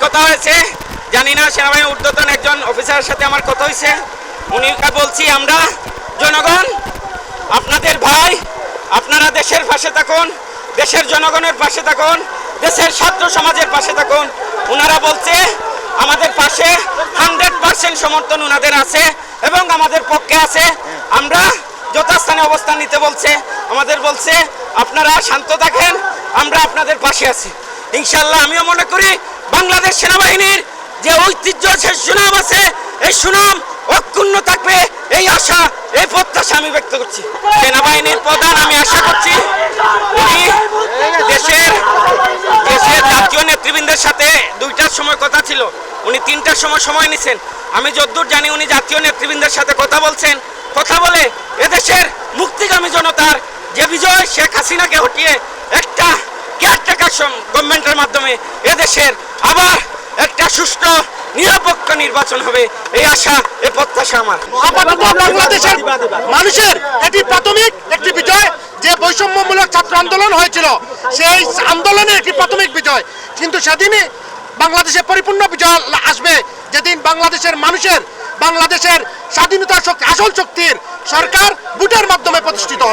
কথা হয়েছে, জানি না সেনাবাহিনীর ঊর্ধ্বতন একজন অফিসারের সাথে আমার কথা হয়েছে। উনি বলছি আমরা জনগণ আপনাদের ভাই, আপনারা দেশের পাশে থাকুন, দেশের জনগণের পাশে থাকুন, দেশের ছাত্র সমাজের পাশে থাকুন। ওনারা বলছে আমাদের পাশে 100% সমর্থন ওনাদের আছে এবং আমাদের পক্ষে আছে। আমরা যথাস্থানে অবস্থান নিতে বলছে, আমাদের বলছে আপনারা শান্ত থাকেন, আমরা আপনাদের পাশে আছি ইনশাল্লাহ। আমিও মনে করি বাংলাদেশ সেনাবাহিনীর যে ঐতিহ্য, সে সুনাম আছে, এই সুনাম অক্ষুণ্ণ থাকবে, এই আশা, এই প্রত্যাশা আমি ব্যক্ত করছি। সেনাবাহিনীর প্রধান আমি আশা করছি উনি দেশের জাতীয় নেতৃবৃন্দের সাথে 2টার সময় কথা ছিল, উনি 3টার সময় নিছেন। আমি যতদূর জানি উনি জাতীয় নেতৃবৃন্দের সাথে কথা বলছেন, কথা বলে এদেশের মুক্তিগামী জনতার যে বিজয়, শেখ হাসিনাকে হটিয়ে একটা কেয়ারটেকার গভর্নমেন্টের মাধ্যমে এদেশের আবার একটা সুষ্ঠু নিরপেক্ষ নির্বাচন হবে, এই আশা, এই প্রত্যাশা আমার। আপাতত বাংলাদেশের মানুষের এটি প্রাথমিক একটি বিজয়, যে বৈষম্যমূলক ছাত্র আন্দোলন হয়েছিল সেই আন্দোলনের একটি প্রাথমিক বিজয়। কিন্তু সেদিনই বাংলাদেশে পরিপূর্ণ বিজয় আসবে যেদিন বাংলাদেশের মানুষের, বাংলাদেশের স্বাধীনতার শক্তি, আসল শক্তির সরকার ভোটের মাধ্যমে প্রতিষ্ঠিত হবে।